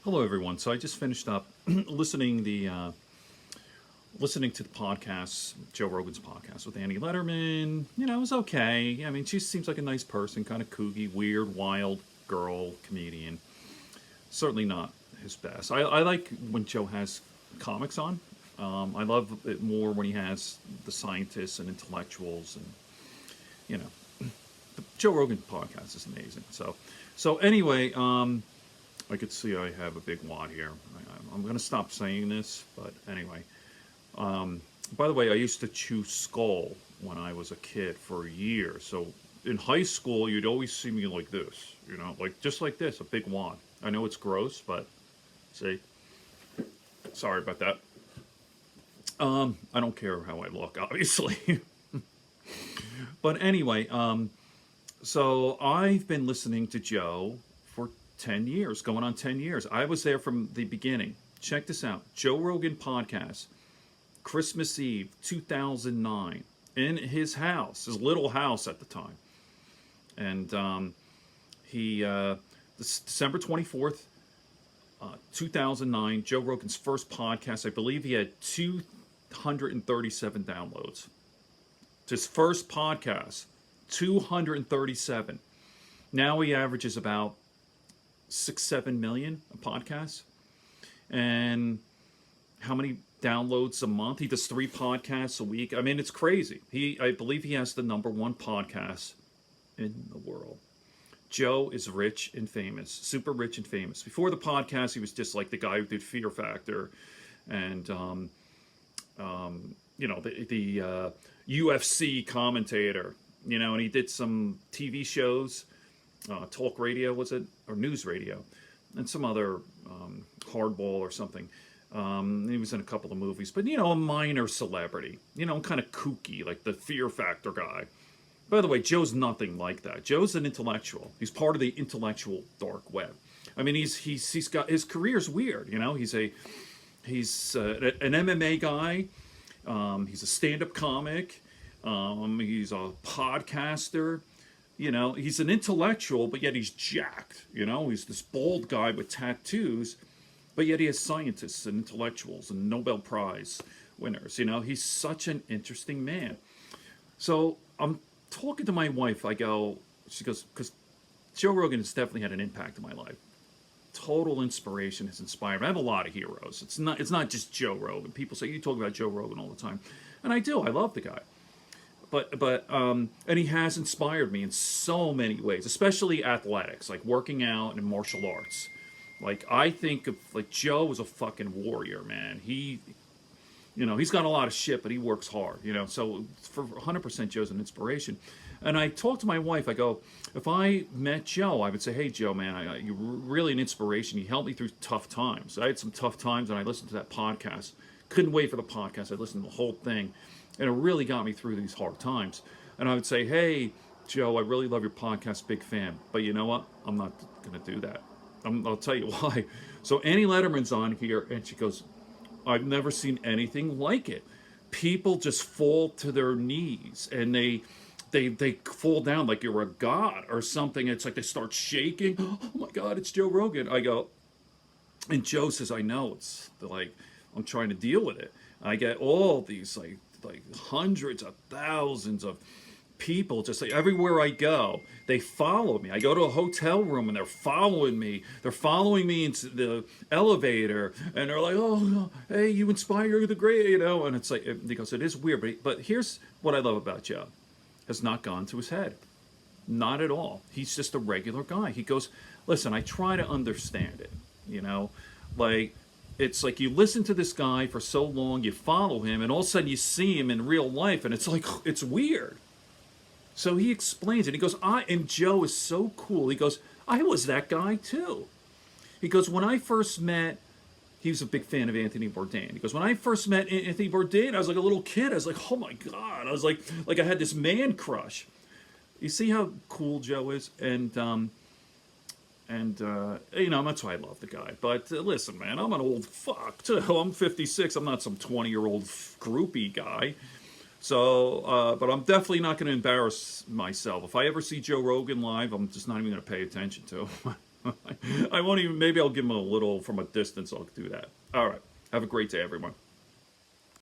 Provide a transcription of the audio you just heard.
Hello, everyone. So I just finished up listening to the podcast, Joe Rogan's podcast with Annie Letterman. It was okay. I mean, she seems like a nice person, kind of kooky, weird, wild girl comedian. Certainly not his best. I like when Joe has comics on. I love it more when he has the scientists and intellectuals, and you know, the Joe Rogan podcast is amazing. So anyway. I could see I have a big wad here. I'm going to stop saying this, but anyway. By the way, I used to chew skull when I was a kid for years. So in high school, you'd always see me like this, like just like this, a big wad. I know it's gross, but see, sorry about that. I don't care how I look, obviously. But anyway, so I've been listening to Joe for 10 years, going on 10 years. I was there from the beginning. Check this out. Joe Rogan podcast, Christmas Eve, 2009, in his house, his little house at the time. And December 24th, 2009, Joe Rogan's first podcast. I believe he had 237 downloads. His first podcast, 237. Now he averages about 6-7 million a podcast. And how many downloads a month? He does 3 podcasts a week. I mean, it's crazy. I believe he has the #1 podcast in the world. Joe is rich and famous, super rich and famous. Before the podcast, he was just like the guy who did Fear Factor, and the UFC commentator. And he did some TV shows. Talk radio, was it? Or news radio. And some other hardball or something. He was in a couple of movies. But, a minor celebrity. Kind of kooky, like the Fear Factor guy. By the way, Joe's nothing like that. Joe's an intellectual. He's part of the intellectual dark web. I mean, he's got, his career's weird, He's an MMA guy. He's a stand-up comic. He's a podcaster. He's an intellectual, but yet he's jacked. He's this bald guy with tattoos, but yet he has scientists and intellectuals and Nobel Prize winners. He's such an interesting man. So I'm talking to my wife. She goes, because Joe Rogan has definitely had an impact in my life. Total inspiration, has inspired me. I have a lot of heroes. It's not just Joe Rogan. People say, you talk about Joe Rogan all the time. And I do. I love the guy. And he has inspired me in so many ways, especially athletics, like working out and martial arts. Like, I think of, like, Joe is a fucking warrior, man. He's got a lot of shit, but he works hard, So for 100% Joe's an inspiration. And I talked to my wife. I go, if I met Joe, I would say, hey, Joe, man, you're really an inspiration. You helped me through tough times. I had some tough times, and I listened to that podcast. Couldn't wait for the podcast. I listened to the whole thing. And it really got me through these hard times. And I would say, hey, Joe, I really love your podcast, big fan. But you know what? I'm not going to do that. I'll tell you why. So Annie Letterman's on here, and she goes, I've never seen anything like it. People just fall to their knees, and they fall down like you're a god or something. It's like they start shaking. Oh, my God, it's Joe Rogan. I go, and Joe says, I know. It's like, I'm trying to deal with it. I get all these, like hundreds of thousands of people, just like everywhere I go, they follow me. I go to a hotel room and they're following me. They're following me into the elevator, and they're like, oh, hey, you inspire the great, And it's like, because it is weird, but here's what I love about Joe. Has not gone to his head. Not at all. He's just a regular guy. He goes, listen, I try to understand it, like, it's like you listen to this guy for so long, you follow him, and all of a sudden you see him in real life, and it's like, it's weird. So he explains it. He goes, and Joe is so cool. He goes, I was that guy too. He goes, when I first met, he was a big fan of Anthony Bourdain. He goes, when I first met Anthony Bourdain, I was like a little kid. I was like, oh my God. I was like I had this man crush. You see how cool Joe is? And that's why I love the guy. But listen, man, I'm an old fuck, too. I'm 56. I'm not some 20-year-old groupie guy. So, but I'm definitely not going to embarrass myself. If I ever see Joe Rogan live, I'm just not even going to pay attention to him. I won't even, maybe I'll give him a little from a distance. I'll do that. All right. Have a great day, everyone.